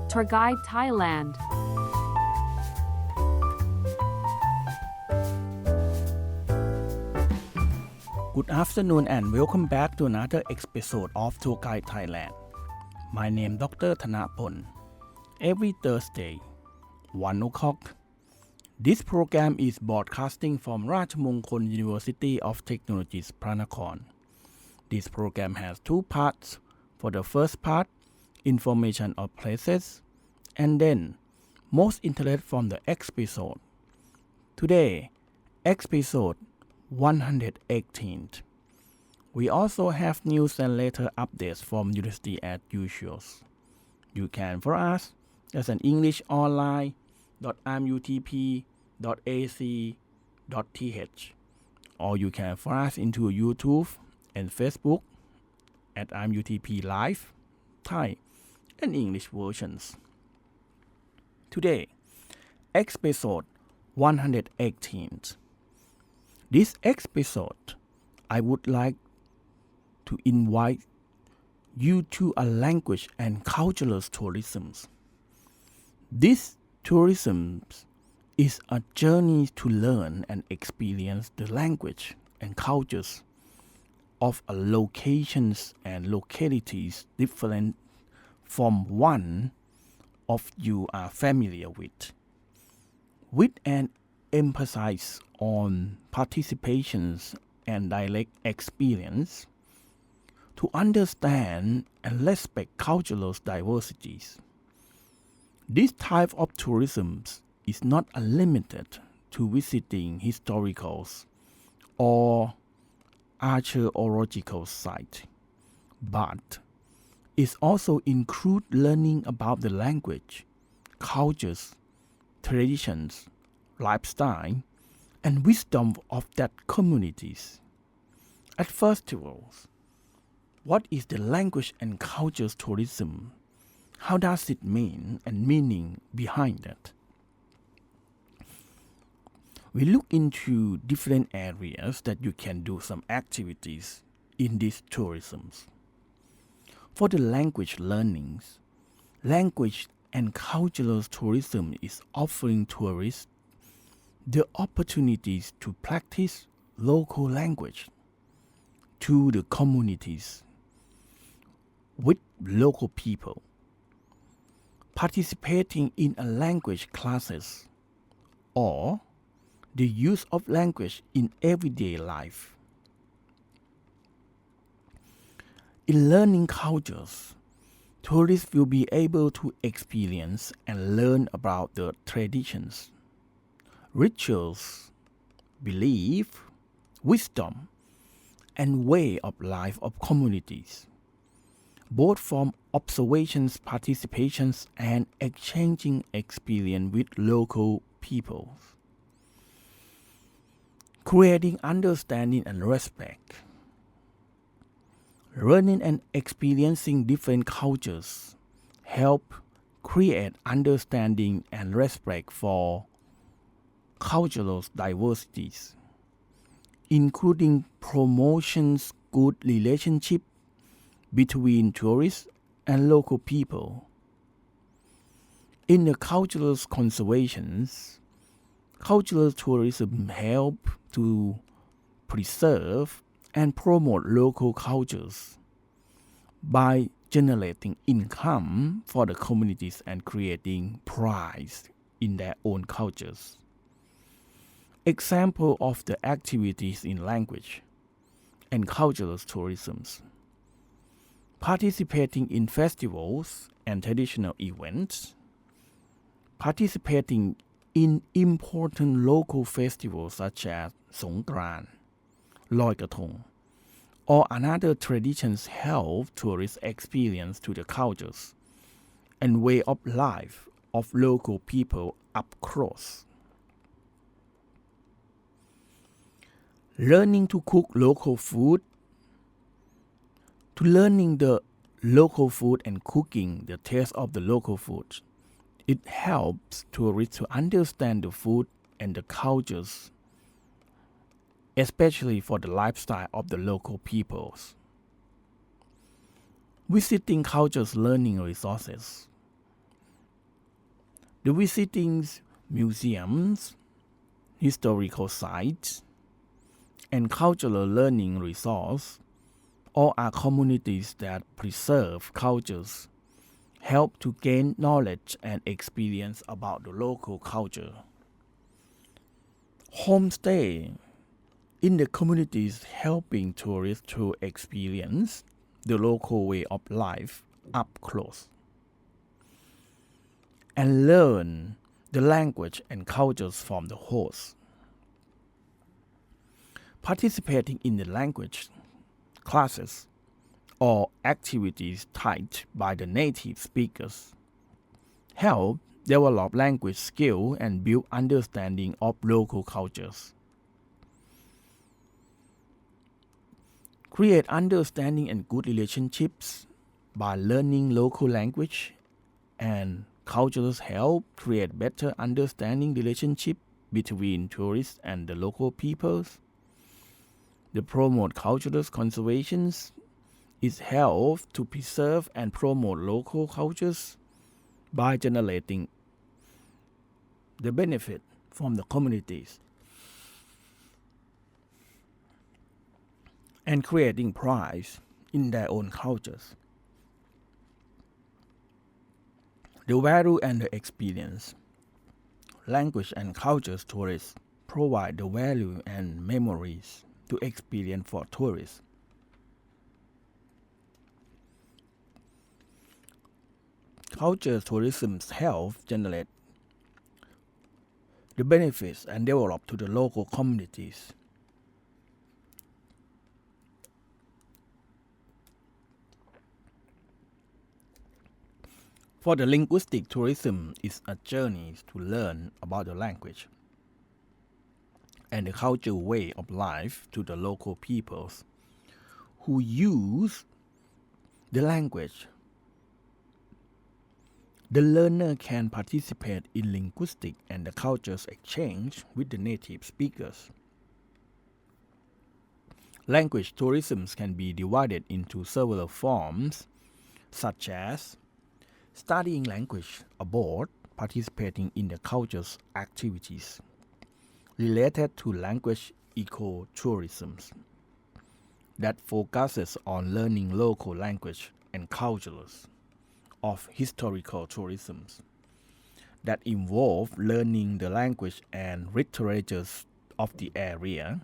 Tour Guide Thailand. Good afternoon and welcome back to another episode of Tour Guide Thailand. My name Dr. Thanapon. Every Thursday, 1 o'clock, this program is broadcasting from Rajamongkol University of Technology, Pranakhon. This program has two parts. For the first part, information of places, and then most interest from the episode. Today, episode 118. We also have news and later updates from university as usual. You can follow us as an English online.imutp.ac.th, or you can follow us into YouTube and Facebook at IMUTP Live, Thai and English versions. Today, episode 118. This episode, I would like to invite you to a language and cultural tourism. This tourism is a journey to learn and experience the language and cultures of a locations and localities different from one of you are familiar with an emphasis on participations and direct experience to understand and respect cultural diversities. This type of tourism is not limited to visiting historicals or archaeological sites, but it also includes learning about the language, cultures, traditions, lifestyle, and wisdom of that communities. At festivals, what is the language and culture tourism? How does it mean and meaning behind it? We look into different areas that you can do some activities in these tourisms. For the language learnings, language and cultural tourism is offering tourists the opportunities to practice local language to the communities with local people, participating in a language classes, or the use of language in everyday life. In learning cultures, tourists will be able to experience and learn about the traditions, rituals, belief, wisdom, and way of life of communities, both from observations, participations, and exchanging experience with local peoples, creating understanding and respect. Learning and experiencing different cultures help create understanding and respect for cultural diversities, including promotions good relationship between tourists and local people. In the cultural conservations, cultural tourism help to preserve and promote local cultures by generating income for the communities and creating pride in their own cultures. Example of the activities in language and cultural tourism: participating in festivals and traditional events, participating in important local festivals such as Songkran, Loi Krathong, or another traditions help tourists experience to the cultures and way of life of local people up close. Learning to cook local food. To learning the local food and cooking the taste of the local food, it helps tourists to understand the food and the cultures, especially for the lifestyle of the local peoples. Visiting cultures learning resources. The visiting museums, historical sites, and cultural learning resources all are communities that preserve cultures, help to gain knowledge and experience about the local culture. Homestay in the communities helping tourists to experience the local way of life up close and learn the language and cultures from the host. Participating in the language classes or activities taught by the native speakers help develop language skill and build understanding of local cultures. Create understanding and good relationships by learning local language and cultures help create better understanding relationship between tourists and the local peoples. The promote cultural conservations is help to preserve and promote local cultures by generating the benefit from the communities and creating pride in their own cultures. The value and the experience. Language and cultures tourists provide the value and memories to experience for tourists. Culture tourism helps generate the benefits and develop to the local communities. For the linguistic tourism is a journey to learn about the language and the cultural way of life to the local peoples who use the language. The learner can participate in linguistic and the cultures exchange with the native speakers. Language tourism can be divided into several forms, such as studying language abroad, participating in the culture's activities related to language ecotourism that focuses on learning local language and cultures, of historical tourism that involve learning the language and literatures of the area.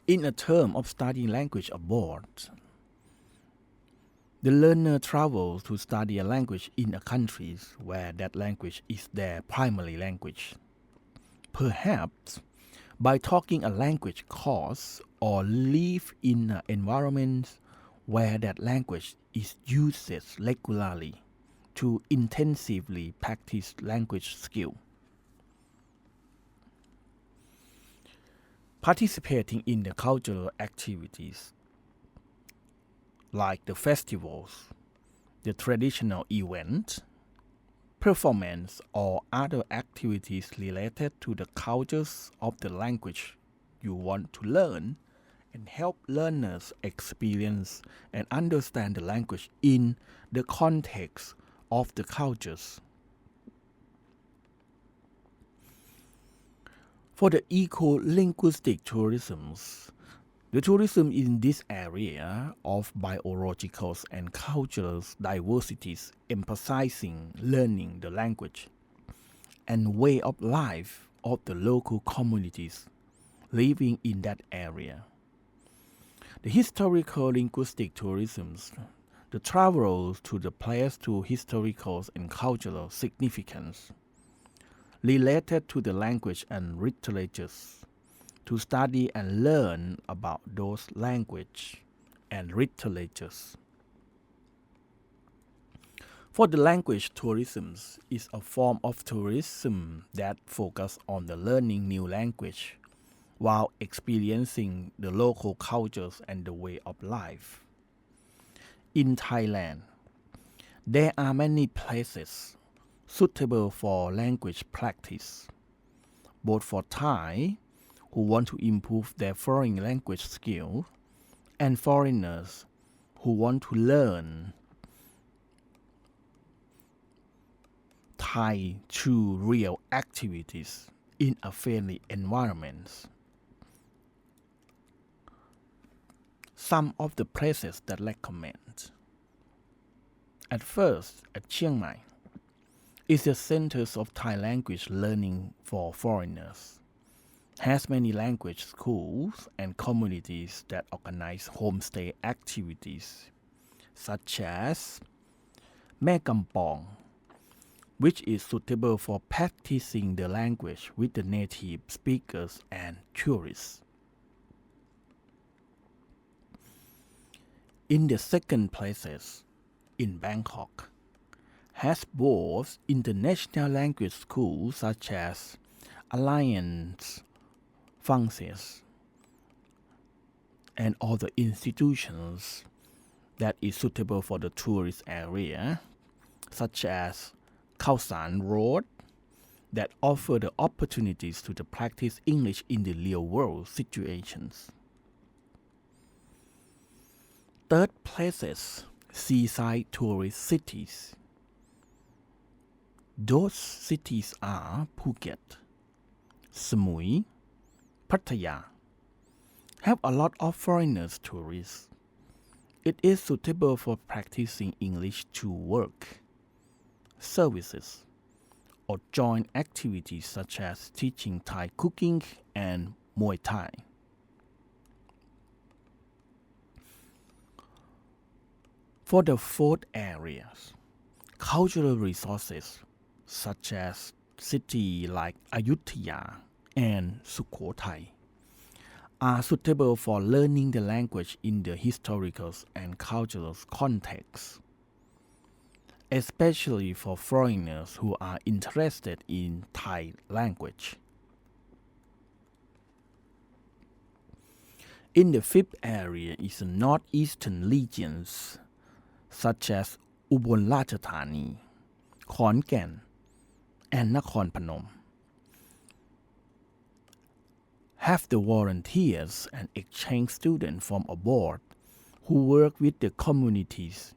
In a term of studying language abroad, the learner travels to study a language in a country where that language is their primary language. Perhaps by talking a language course or live in an environment where that language is used regularly to intensively practice language skill. Participating in the cultural activities like the festivals, the traditional event, performance or other activities related to the cultures of the language you want to learn and help learners experience and understand the language in the context of the cultures. For the eco-linguistic tourism, the tourism in this area of biological and cultural diversities emphasizing learning the language and way of life of the local communities living in that area. The historical linguistic tourism, the travel to the place to historical and cultural significance related to the language and literatures, to study and learn about those language and literatures. For the language tourism is a form of tourism that focuses on the learning new language while experiencing the local cultures and the way of life. In Thailand, there are many places suitable for language practice, both for Thai who want to improve their foreign language skills, and foreigners who want to learn Thai through real activities in a friendly environment. Some of the places that recommend. At first, at Chiang Mai, is the centers of Thai language learning for foreigners. Has many language schools and communities that organize homestay activities, such as Mae Kampong, which is suitable for practicing the language with the native speakers and tourists. In the second places, in Bangkok, has both international language schools such as Alliance Francaise and other institutions that is suitable for the tourist area, such as Khao San Road, that offer the opportunities to practice English in the real world situations. Third places, seaside tourist cities. Those cities are Phuket, Samui, Pattaya. Have a lot of foreigners tourists. It is suitable for practicing English to work, services, or joint activities such as teaching Thai cooking and Muay Thai. For the fourth areas, cultural resources such as cities like Ayutthaya and Sukhothai are suitable for learning the language in the historical and cultural context, especially for foreigners who are interested in Thai language. In the fifth area is the northeastern regions such as Ubon Ratchathani, Khon Kaen, and Nakhon Phanom. Have the volunteers and exchange students from abroad who work with the communities.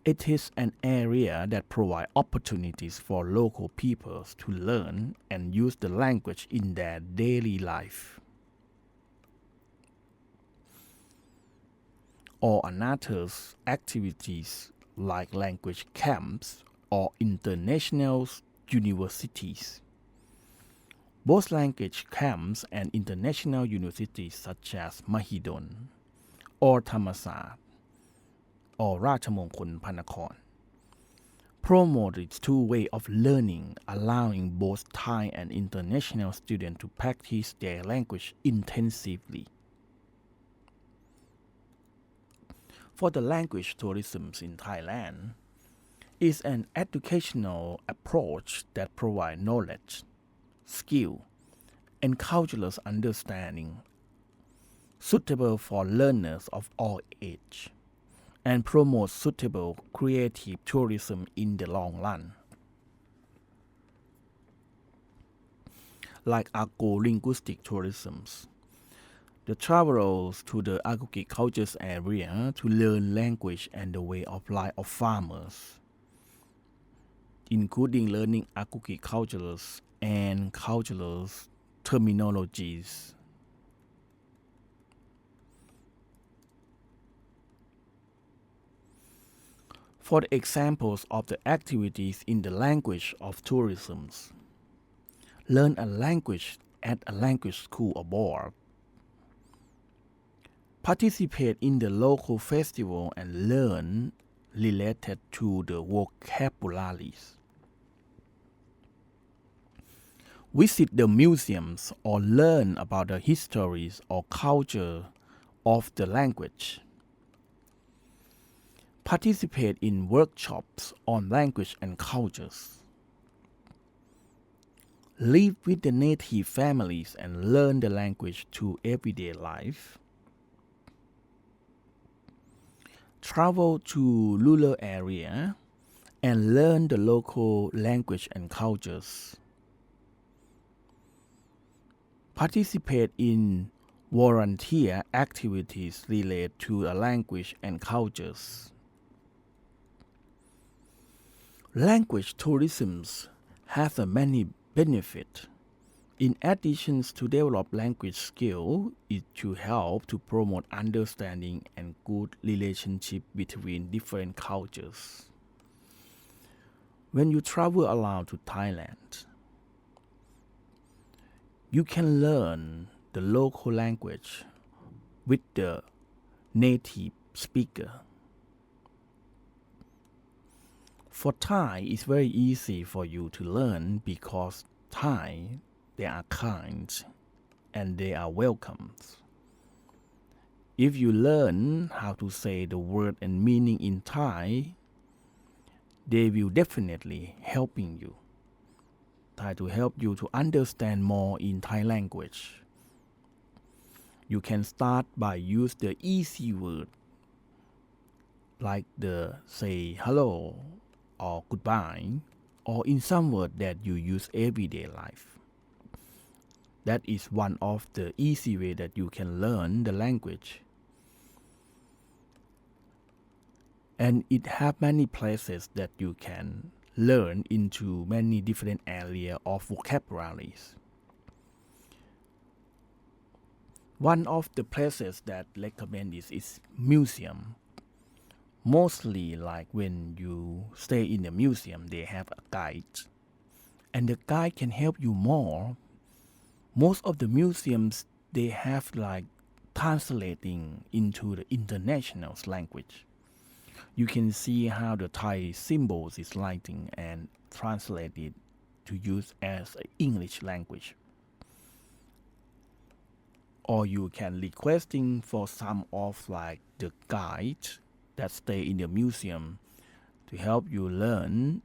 It is an area that provides opportunities for local peoples to learn and use the language in their daily life. Or another activities like language camps or international universities. Both language camps and international universities such as Mahidol or Thammasat or Ratchamongkol Panakorn promote its two way of learning, allowing both Thai and international students to practice their language intensively. For the language tourism in Thailand is an educational approach that provides knowledge, skill, and cultural understanding suitable for learners of all age and promotes suitable creative tourism in the long run. Like agrolinguistic tourism, the travelers to the agriculture area to learn language and the way of life of farmers, including learning agricultural and cultural terminologies. For the examples of the activities in the language of tourism, learn a language at a language school abroad, participate in the local festival and learn related to the vocabularies. Visit the museums or learn about the histories or culture of the language. Participate in workshops on language and cultures. Live with the native families and learn the language to everyday life. Travel to rural area and learn the local language and cultures. Participate in volunteer activities related to a language and cultures. Language tourism has a many benefits. In addition to develop language skill, it should help to promote understanding and good relationship between different cultures. When you travel around to Thailand, you can learn the local language with the native speaker. For Thai, it's very easy for you to learn because Thai, they are kind and they are welcome. If you learn how to say the word and meaning in Thai, they will definitely helping you. Try to help you to understand more in Thai language. You can start by use the easy word like the say hello or goodbye, or in some word that you use everyday life. That is one of the easy way that you can learn the language. And it have many places that you can learn into many different area of vocabularies. One of the places that recommend is museum. Mostly like when you stay in the museum, they have a guide. And the guide can help you more. Most of the museums, they have like translating into the international language. You can see how the Thai symbols is writing and translated to use as English language. Or you can requesting for some of like the guide that stay in the museum to help you learn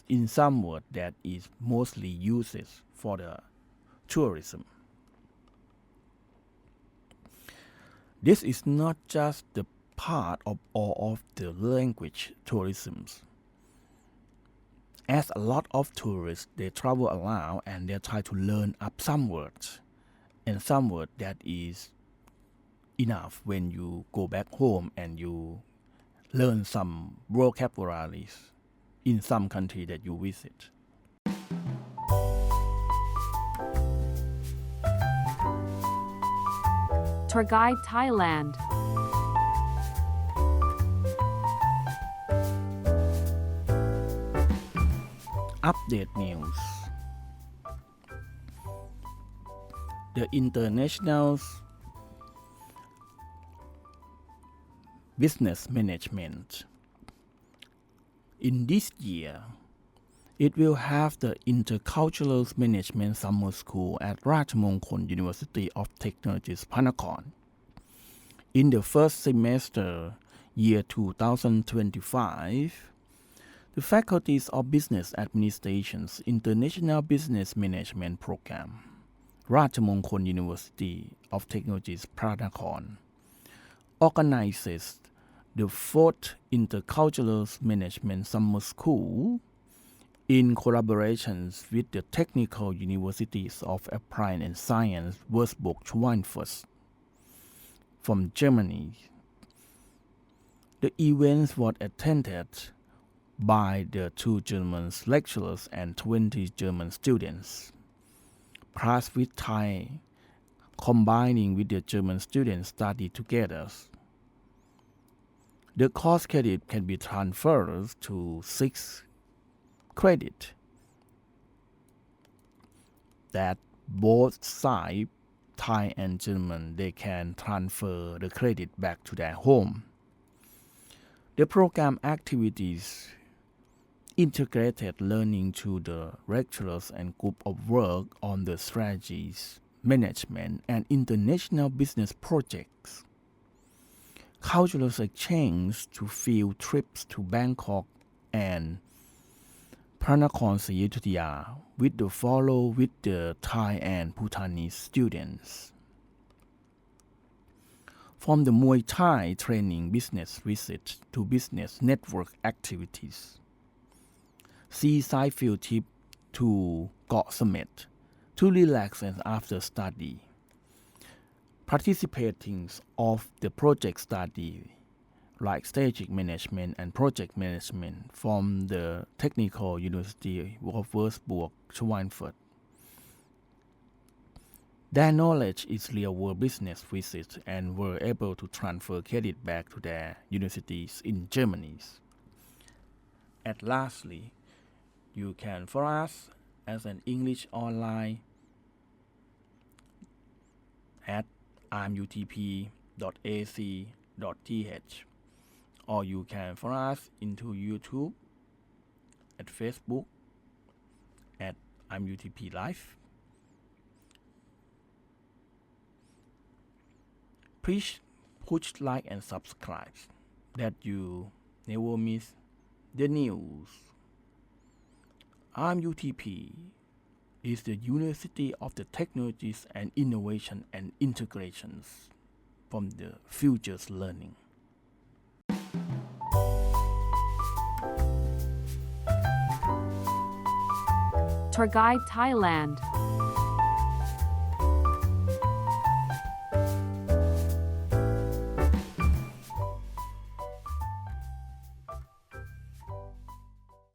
in some word that is mostly used for the tourism. This is not just the part of all of the language tourism. As a lot of tourists, they travel around and they try to learn up some words, and some word that is enough when you go back home and you learn some vocabularies in some country that you visit. Tour Guide Thailand. Update news. The International Business Management. In this year, it will have the Intercultural Management Summer School at Ratchamongkol University of Technology, Panakorn. In the first semester, year 2025, the Faculties of Business Administration's International Business Management Program, Ratchamongkol University of Technology, Panakorn, organizes the fourth Intercultural Management Summer School in collaboration with the Technical Universities of Applied and Science Würzburg-Schweinfurt from Germany. The event was attended by the 2 German lecturers and 20 German students, plus with Thai, combining with the German students study together. The course credit can be transferred to 6 credit that both sides, Thai and German, they can transfer the credit back to their home. The program activities integrated learning to the lecturers and group of work on the strategies, management, and international business projects. Cultural exchange to field trips to Bangkok and Panakorn Siyutthaya with the follow with the Thai and Bhutanese students. From the Muay Thai training business visit to business network activities. Seaside field trip to Got Samet to relax and after study. Participating of the project study like strategic management and project management from the Technical University of Würzburg, Schweinfurt. Their knowledge is real-world business visits and were able to transfer credit back to their universities in Germany. And lastly, you can follow us as an English online at imutp.ac.th, or you can follow us into YouTube, at Facebook at imutp live. Please push like and subscribe that you never miss the news. IMUTP is the University of the Technologies and Innovation and Integrations from the Future's Learning. Tour Guide Thailand.